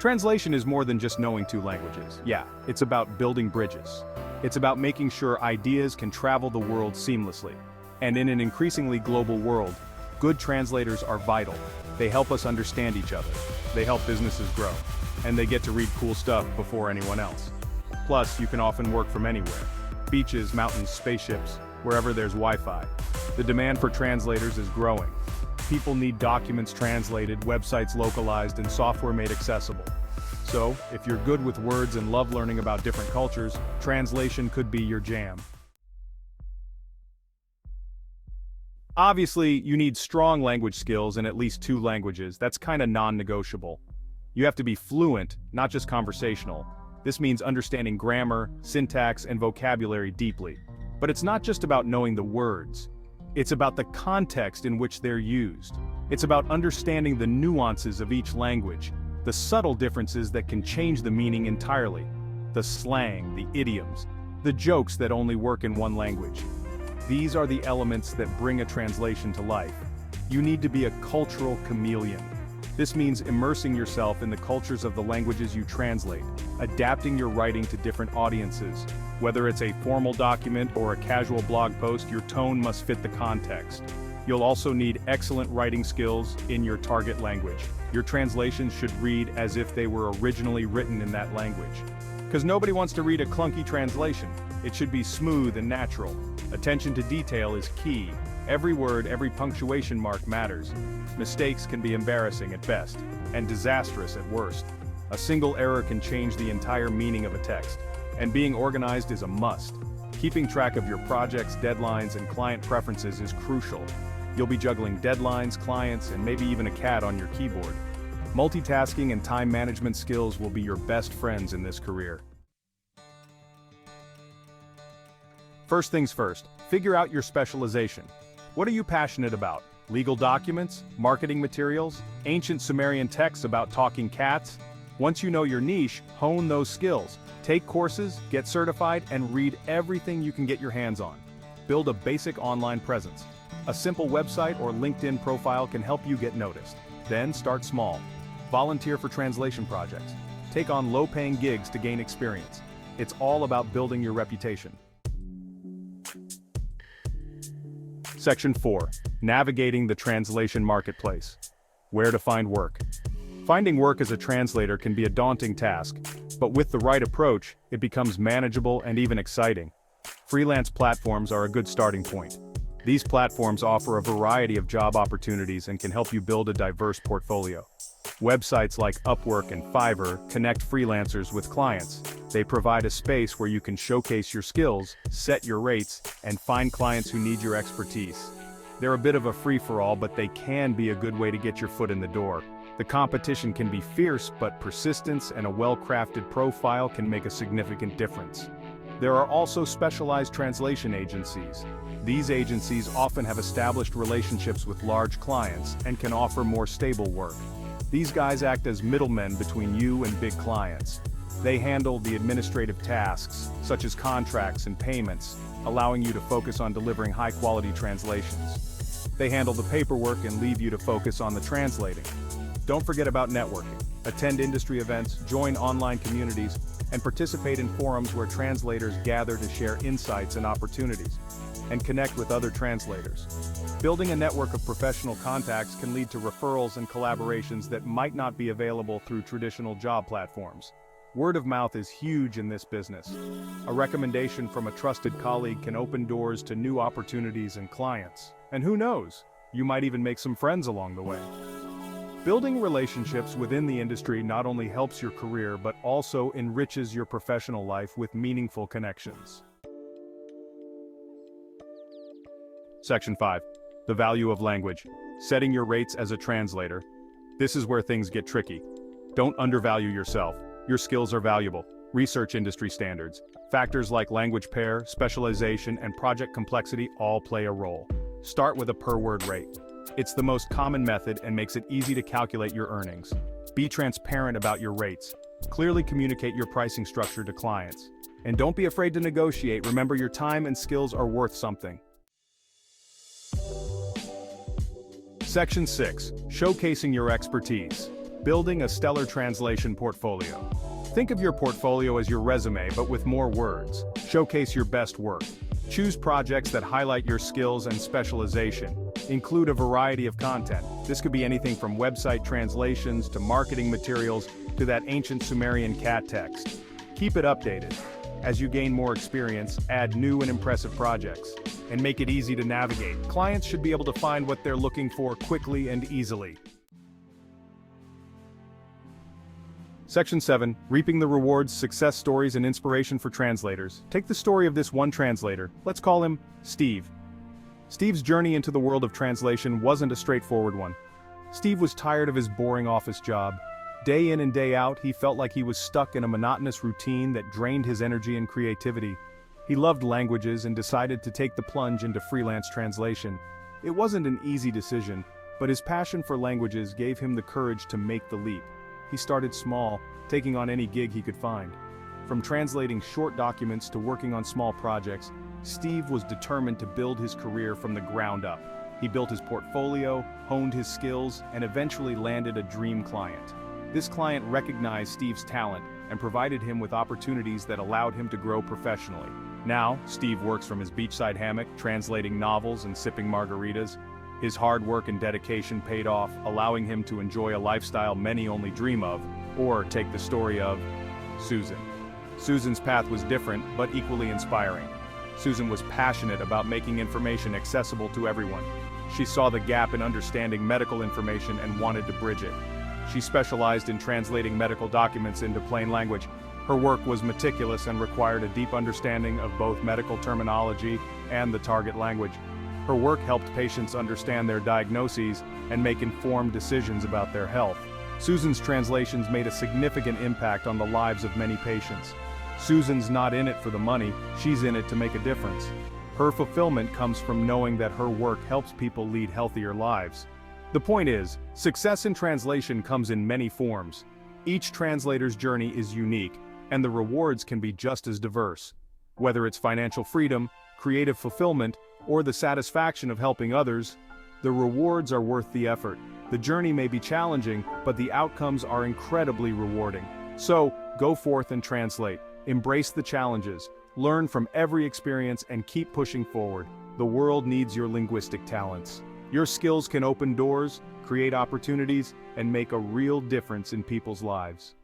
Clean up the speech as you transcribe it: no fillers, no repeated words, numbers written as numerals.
Translation is more than just knowing two languages. Yeah, it's about building bridges. It's about making sure ideas can travel the world seamlessly. And in an increasingly global world, good translators are vital. They help us understand each other. They help businesses grow. And they get to read cool stuff before anyone else. Plus, you can often work from anywhere. Beaches, mountains, spaceships, wherever there's Wi-Fi. The demand for translators is growing. People need documents translated, websites localized, and software made accessible. So, if you're good with words and love learning about different cultures, translation could be your jam. Obviously, you need strong language skills in at least two languages. That's kinda non-negotiable. You have to be fluent, not just conversational. This means understanding grammar, syntax, and vocabulary deeply. But it's not just about knowing the words. It's about the context in which they're used. It's about understanding the nuances of each language, the subtle differences that can change the meaning entirely, the slang, the idioms, the jokes that only work in one language. These are the elements that bring a translation to life. You need to be a cultural chameleon. This means immersing yourself in the cultures of the languages you translate, adapting your writing to different audiences. Whether it's a formal document or a casual blog post, your tone must fit the context. You'll also need excellent writing skills in your target language. Your translations should read as if they were originally written in that language. Because nobody wants to read a clunky translation. It should be smooth and natural. Attention to detail is key. Every word, every punctuation mark matters. Mistakes can be embarrassing at best, and disastrous at worst. A single error can change the entire meaning of a text. And being organized is a must. Keeping track of your projects, deadlines, and client preferences is crucial. You'll be juggling deadlines, clients, and maybe even a cat on your keyboard. Multitasking and time management skills will be your best friends in this career. First things first, figure out your specialization. What are you passionate about? Legal documents? Marketing materials? Ancient Sumerian texts about talking cats? Once you know your niche, hone those skills. Take courses, get certified, and read everything you can get your hands on. Build a basic online presence. A simple website or LinkedIn profile can help you get noticed. Then start small. Volunteer for translation projects. Take on low-paying gigs to gain experience. It's all about building your reputation. Section 4. Navigating the translation marketplace. Where to find work. Finding work as a translator can be a daunting task, but with the right approach, it becomes manageable and even exciting. Freelance platforms are a good starting point. These platforms offer a variety of job opportunities and can help you build a diverse portfolio. Websites like Upwork and Fiverr connect freelancers with clients. They provide a space where you can showcase your skills, set your rates, and find clients who need your expertise. They're a bit of a free-for-all, but they can be a good way to get your foot in the door. The competition can be fierce, but persistence and a well-crafted profile can make a significant difference. There are also specialized translation agencies. These agencies often have established relationships with large clients and can offer more stable work. These guys act as middlemen between you and big clients. They handle the administrative tasks, such as contracts and payments, allowing you to focus on delivering high-quality translations. They handle the paperwork and leave you to focus on the translating. Don't forget about networking. Attend industry events, join online communities, and participate in forums where translators gather to share insights and opportunities, and connect with other translators. Building a network of professional contacts can lead to referrals and collaborations that might not be available through traditional job platforms. Word of mouth is huge in this business. A recommendation from a trusted colleague can open doors to new opportunities and clients. And who knows, you might even make some friends along the way. Building relationships within the industry not only helps your career but also enriches your professional life with meaningful connections. Section 5. The value of language. Setting your rates as a translator. This is where things get tricky. Don't undervalue yourself. Your skills are valuable. Research industry standards. Factors like language pair, specialization, and project complexity all play a role. Start with a per-word rate. It's the most common method and makes it easy to calculate your earnings. Be transparent about your rates. Clearly communicate your pricing structure to clients. And don't be afraid to negotiate. Remember, your time and skills are worth something. Section 6. Showcasing your expertise. Building a stellar translation portfolio. Think of your portfolio as your resume but with more words. Showcase your best work. Choose projects that highlight your skills and specialization. Include a variety of content. This could be anything from website translations to marketing materials to that ancient Sumerian cat text. Keep it updated. As you gain more experience, add new and impressive projects. And make it easy to navigate. Clients should be able to find what they're looking for quickly and easily. Section 7. Reaping the rewards, success stories and inspiration for translators. Take the story of this one translator. Let's call him Steve. Steve's journey into the world of translation wasn't a straightforward one. Steve was tired of his boring office job. Day in and day out, he felt like he was stuck in a monotonous routine that drained his energy and creativity. He loved languages and decided to take the plunge into freelance translation. It wasn't an easy decision, but his passion for languages gave him the courage to make the leap. He started small, taking on any gig he could find. From translating short documents to working on small projects, Steve was determined to build his career from the ground up. He built his portfolio, honed his skills, and eventually landed a dream client. This client recognized Steve's talent and provided him with opportunities that allowed him to grow professionally. Now, Steve works from his beachside hammock, translating novels and sipping margaritas. His hard work and dedication paid off, allowing him to enjoy a lifestyle many only dream of. Or take the story of Susan. Susan's path was different, but equally inspiring. Susan was passionate about making information accessible to everyone. She saw the gap in understanding medical information and wanted to bridge it. She specialized in translating medical documents into plain language. Her work was meticulous and required a deep understanding of both medical terminology and the target language. Her work helped patients understand their diagnoses and make informed decisions about their health. Susan's translations made a significant impact on the lives of many patients. Susan's not in it for the money, she's in it to make a difference. Her fulfillment comes from knowing that her work helps people lead healthier lives. The point is, success in translation comes in many forms. Each translator's journey is unique, and the rewards can be just as diverse. Whether it's financial freedom, creative fulfillment, or the satisfaction of helping others, the rewards are worth the effort. The journey may be challenging, but the outcomes are incredibly rewarding. So, go forth and translate. Embrace the challenges. Learn from every experience and keep pushing forward. The world needs your linguistic talents. Your skills can open doors, create opportunities, and make a real difference in people's lives.